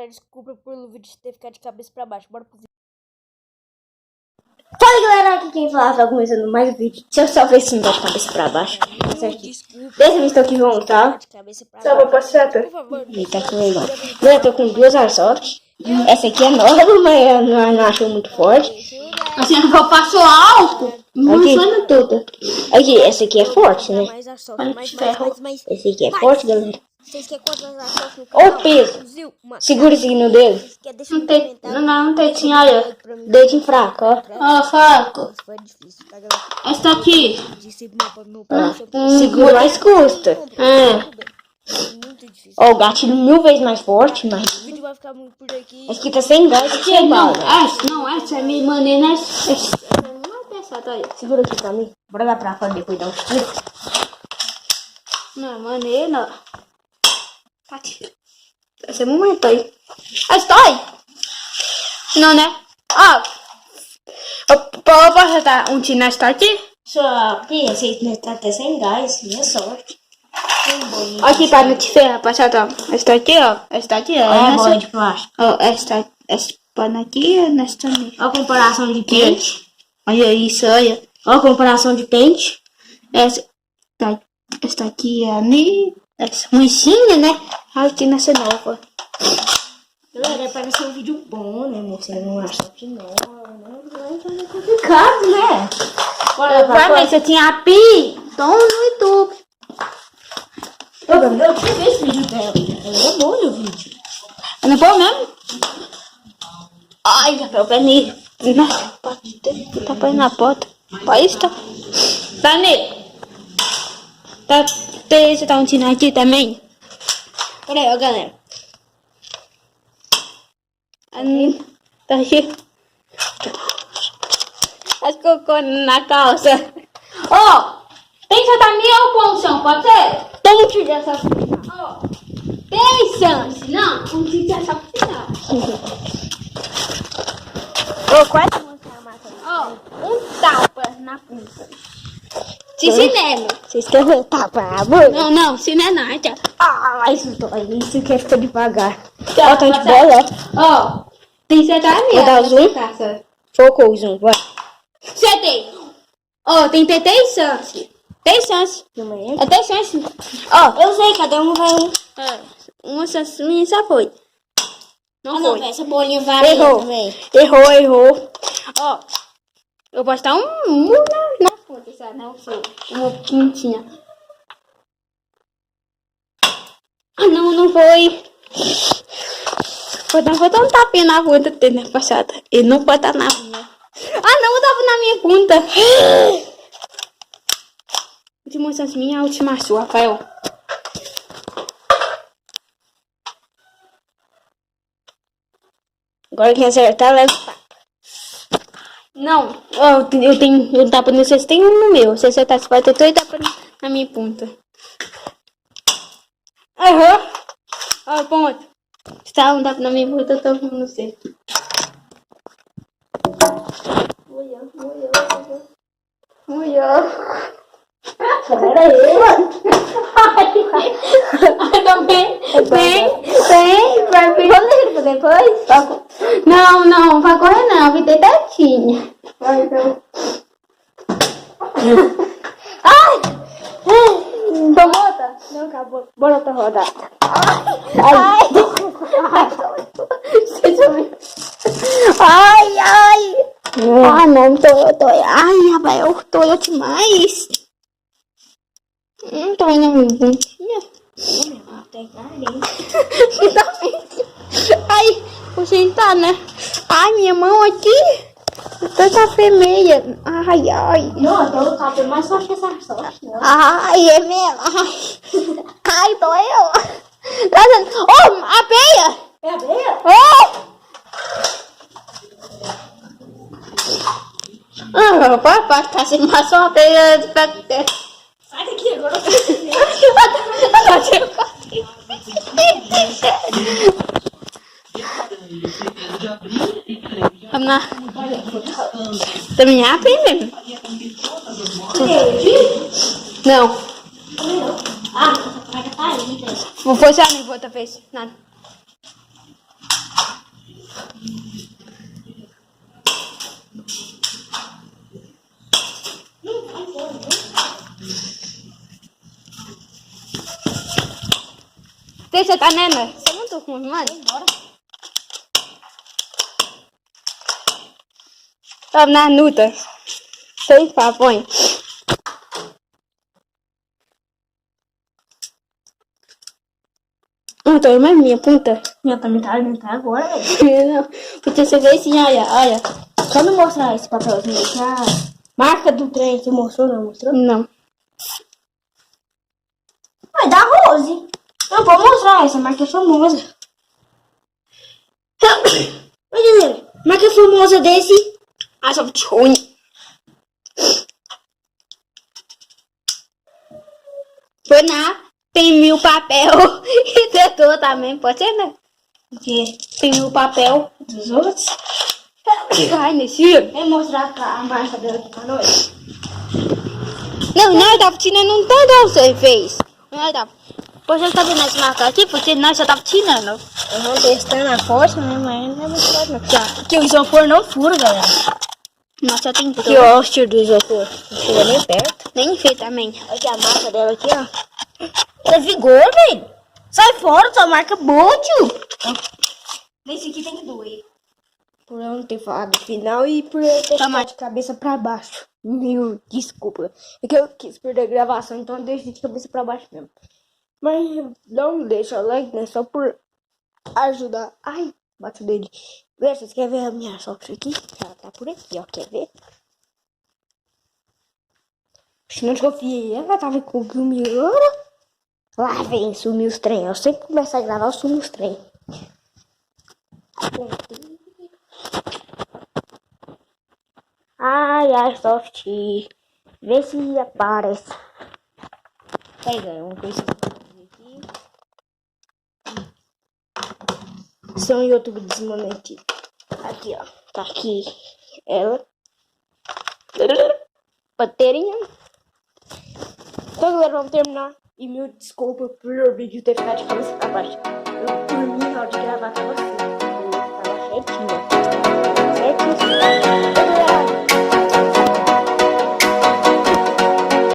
galera, desculpa pelo vídeo ter ficado de cabeça pra baixo. Bora pro vídeo. Fala galera, aqui quem fala tá começando mais um vídeo. Deixa eu só ver se não tá de cabeça pra baixo. Desculpa. Dessa vez tô aqui vamos, tá? De cabeça pra Salva pra seta. Por favor. Eita, que legal. Eu tô com duas airsoft. Essa aqui é nova, mas eu não achou muito forte. Assim, eu passo álcool. Não Aqui. funciona toda. Aqui, essa aqui é forte, né? Mais assalto, Olha mais, que mais, ferro. mais, mais. Esse aqui é forte, galera. Vocês querem quantas assaltos no Ô, canal? peso. Fuzil, uma- Segura esse aqui no dedo. Vocês querem? Deixa Não no tem, comentário. não tem, Deixa um olha. like pra mim. Dedinho fraco, ó. Ó, Faco. Isso foi difícil, tá, galera? Esta aqui. Disse meu pai. Segura mais custa. Muito difícil. Ó, o gatilho 1000 vezes mais forte, mas... O vídeo vai ficar muito por aqui. Esse aqui tá sem gás e sem Não, bala. essa é minha maneira. Essa é uma pesada aí. Segura aqui pra mim. Bora lá pra fora depois dar uns tiros. Não, maneira. Essa é uma momento aí. Estou! Não, né? Ó. Eu posso dar um tiro nesta aqui? Só que esse aqui tá até sem gás, minha sorte. Aqui para não te ferrar, passada. Esta aqui, ó. Esta aqui, ó. Olha a Nessa- bola de plástico. Ó, esta pana aqui, nesta ali. Olha a comparação de pente. Olha isso, olha. Olha a comparação de pente. Esta aqui é ali. Essa ruizinha, né? Aqui nessa nova. Galera, parece um vídeo bom, né? Você não acha que não, né? É complicado, né? Bora lá Pra mim, você tinha a pi. Então no YouTube. Eu tinha visto esse vídeo dela. Ela é bom no vídeo. É no bom mesmo? Ai, já o pé nele. Nossa, tá põe na porta. Olha isso, tá? Dani. Você tá um tino aqui também? Olha aí, ó, galera. Tá aqui. As cocô na calça. Ó, tem que sentar minha ou com o chão, pode ser? Toma um tiro dessa Ó, tem chance. Não, um tiro dessa final. Ô, quase mostrar a massa. Ó, um tapa na punta. Se cinema. Vocês querem tapa na boca? Não, cinema não. Tchau. Ah, isso quer ficar devagar. Ó, tá de bola, ó. Ó, tem que sentar a minha. Vou dar o zoom. Taça. Focou o zoom, vai. Setei. Ó, tem que ter 10 chances. 10 chances. É 10 chances. Ó, Eu sei, cada um vai um. uma chance minha já foi. Não foi. Essa bolinha vai Errou. também. Errou. Ó, eu posso dar um na ponta, sabe? Não foi. Uma pintinha. Ah, não foi. Foi dar um tapinha na ponta dele na passada. Ele não pode estar na minha. Ah, não, eu tava na minha ponta. Última chance minha, a última sua, Rafael. Agora quem acertar leva. Não, ó, eu tenho um tapa no seu, tem um no meu. Se acertar, você vai ter 2 tapas na minha ponta. Errou. Ó, ponto. Se tá um tapa na minha ponta, eu tô no seu. Olha. Pera aí, mano. Vem, vai vir. Vamos deixar pra depois? Não, vai correr não, vai ter tetinha. Vai, então. Ai! Tomou outra? Não, acabou. Bora outra rodada. Ai! Ai! Ah, não, tô. Ai, rapaz, eu tô demais. Tô indo na minha pontinha. Ai, vou sentar, né? Ai, minha mão aqui. Tá vermelha. Ai. Não, então o tapa é mais forte que essa sorte. Ai, é mesmo. Ai, doeu. Tá dando. Oh, a peia. É a beia? Oh! Ah, papai, tá sem mais uma peia. Sai daqui agora. Vamos lá. Também é bem mesmo. Não. Ah, vai catar ele, então. Vou forçar a minha outra vez. Nada. que você tá, Nena? Você não tô com mais? Bora. Tá na nuta. Sem papões. Então, mas minha puta. Eu também tá agora, velho. Não, porque você vê assim, olha. Só não mostrar esse papelzinho aqui. A marca do trem, você mostrou, não mostrou? Não. Vai dar Rose. Eu vou mostrar, essa marca é famosa. Olha, marca famosa desse. Ah, só de ruim. Foi na. Tem 1000 papel. E tentou também, pode ser, né? Porque Tem 1000 papel. dos outros. Ai, nesse. Vem mostrar a marca dela aqui pra nós. Não, nós tava tirando um tanto você fez. Nós tava. Você tá vendo essa marca aqui? Porque nós só tava tirando. Testando a força, né? Mas não é muito forte, não. Porque o isopor não fura, galera. Nós só tem Que ó, o tiro do isopor. Não chega nem perto. Nem fez também. Olha aqui a marca dela aqui, ó. É vigor, velho. Sai fora, sua marca boa, tio. Nesse aqui tem que doer. Por eu não ter falado no final e por eu ter ficado de cabeça pra baixo. Meu, desculpa. É que eu quis perder a gravação, então eu deixei de cabeça pra baixo mesmo. Mas não deixa o like, né? Só por ajudar. Ai, bate o dedo. Galera, vocês querem ver a minha software aqui? Ela tá por aqui, ó. Quer ver? Se não desconfiei, ela tava com o meu. Lá vem, sumiu os trem. Eu sempre começo a gravar, eu sumo os trem. Ai, soft. Vê se aparece. Pega uma coisa aqui. São YouTube desmonetizado. Aqui, ó. Tá aqui ela. Bateria. Então, galera, vamos terminar. E mil desculpa por o vídeo ter ficado de cabeça pra baixo.